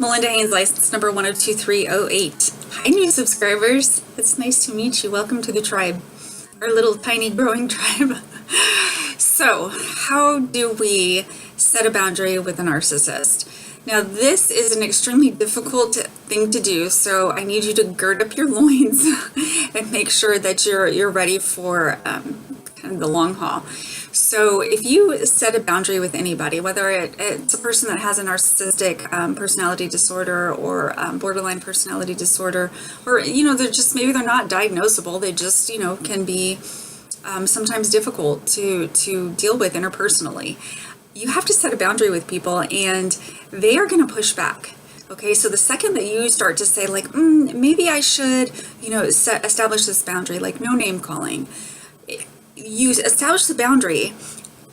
Melinda Haynes, license number 102308. Hi, new subscribers. It's nice to meet you. Welcome to the tribe, our little tiny growing tribe. So, how do we set a boundary with a narcissist? Now, this is an extremely difficult thing to do, so I need you to gird up your loins and make sure that you're ready for kind of the long haul. So if you set a boundary with anybody, whether it's a person that has a narcissistic personality disorder or borderline personality disorder, or, they're just, maybe they're not diagnosable, they just, can be sometimes difficult to deal with interpersonally. You have to set a boundary with people and they are going to push back. Okay, so the second that you start to say like, maybe I should, establish this boundary, like no name calling, you establish the boundary,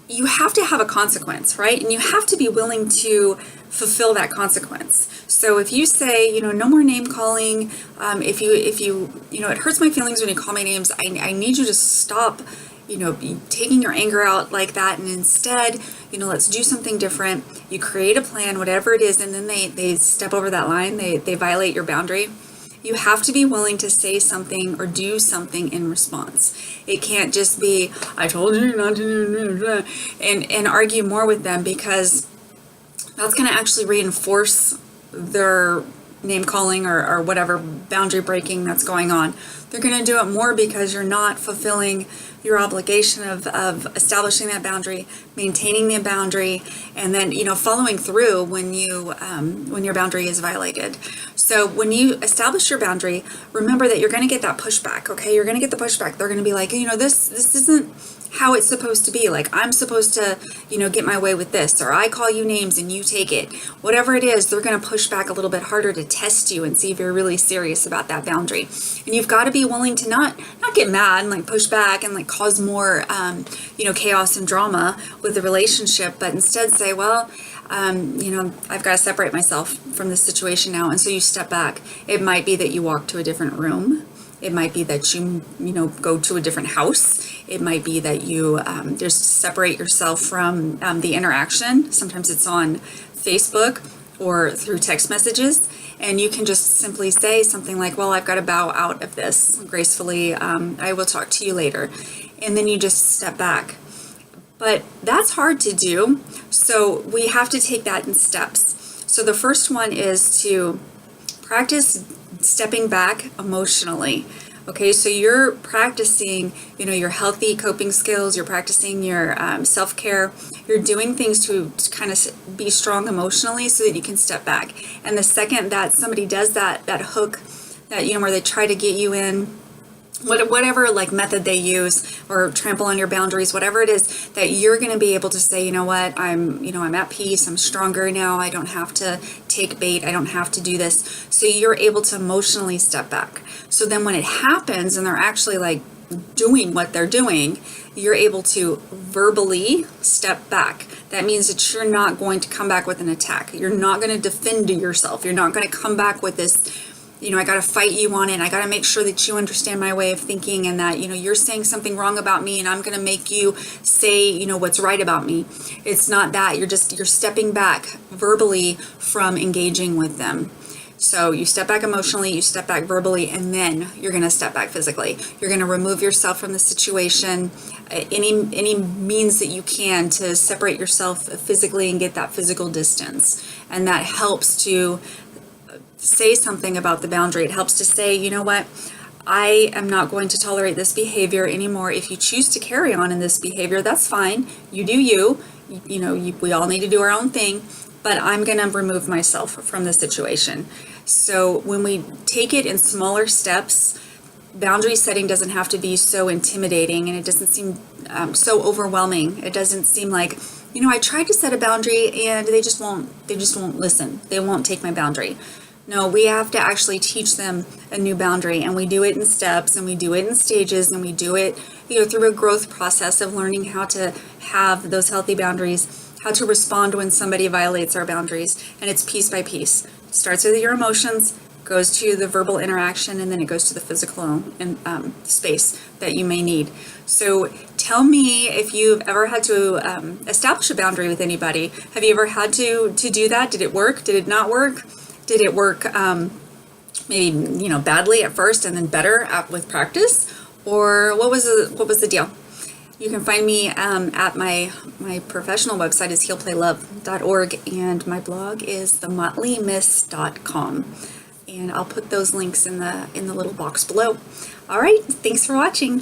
you have to have a consequence, right? And you have to be willing to fulfill that consequence. So if you say, no more name calling, if you, it hurts my feelings when you call my names, I need you to stop, taking your anger out like that. And instead, let's do something different. You create a plan, whatever it is, and then they step over that line, they violate your boundary. You have to be willing to say something or do something in response. It can't just be, I told you not to do, and argue more with them, because that's going to actually reinforce their name calling or whatever boundary breaking that's going on. They're going to do it more because you're not fulfilling your obligation of establishing that boundary, maintaining the boundary, and then following through when your boundary is violated. So when you establish your boundary, remember that you're going to get that pushback. Okay, you're going to get the pushback. They're going to be like, this isn't how it's supposed to be. Like, I'm supposed to, get my way with this, or I call you names and you take it. Whatever it is, they're going to push back a little bit harder to test you and see if you're really serious about that boundary. And you've got to be willing to not get mad and like push back and like cause more, chaos and drama with the relationship, but instead say, well, I've got to separate myself from this situation now. And so you step back. It might be that you walk to a different room. It might be that you go to a different house. It might be that you just separate yourself from the interaction. Sometimes it's on Facebook or through text messages. And you can just simply say something like, well, I've got to bow out of this gracefully. I will talk to you later. And then you just step back. But that's hard to do. So we have to take that in steps. So the first one is to practice stepping back emotionally. Okay, so you're practicing, your healthy coping skills, you're practicing your self-care, you're doing things to kind of be strong emotionally so that you can step back. And the second that somebody does that hook, that, where they try to get you in, whatever like method they use, or trample on your boundaries, whatever it is, that you're going to be able to say, you know what, I'm at peace, I'm stronger now, I don't have to take bait, I don't have to do this. So you're able to emotionally step back. So then when it happens and they're actually like doing what they're doing, you're able to verbally step back. That means that you're not going to come back with an attack. You're not going to defend yourself. You're not going to come back with this, I got to fight you on it. I got to make sure that you understand my way of thinking, and that, you're saying something wrong about me and I'm going to make you say, what's right about me. It's not that. You're stepping back verbally from engaging with them. So you step back emotionally, you step back verbally, and then you're going to step back physically. You're going to remove yourself from the situation, any means that you can to separate yourself physically and get that physical distance. And that helps to say something about the boundary. It helps to say, you know what, I am not going to tolerate this behavior anymore. If you choose to carry on in this behavior, that's fine. You do you. We all need to do our own thing, but I'm going to remove myself from the situation. So when we take it in smaller steps, boundary setting doesn't have to be so intimidating, and it doesn't seem so overwhelming. It doesn't seem like, I tried to set a boundary and they just won't listen. They won't take my boundary. No, we have to actually teach them a new boundary, and we do it in steps, and we do it in stages, and we do it, through a growth process of learning how to have those healthy boundaries, how to respond when somebody violates our boundaries, and it's piece by piece. It starts with your emotions, goes to the verbal interaction, and then it goes to the physical space that you may need. So tell me if you've ever had to establish a boundary with anybody. Have you ever had to do that? Did it work? Did it not work? Did it work maybe, you know, badly at first and then better with practice? Or what was the deal? You can find me at my professional website is healplaylove.org, and my blog is themotleymiss.com. And I'll put those links in the little box below. All right, thanks for watching.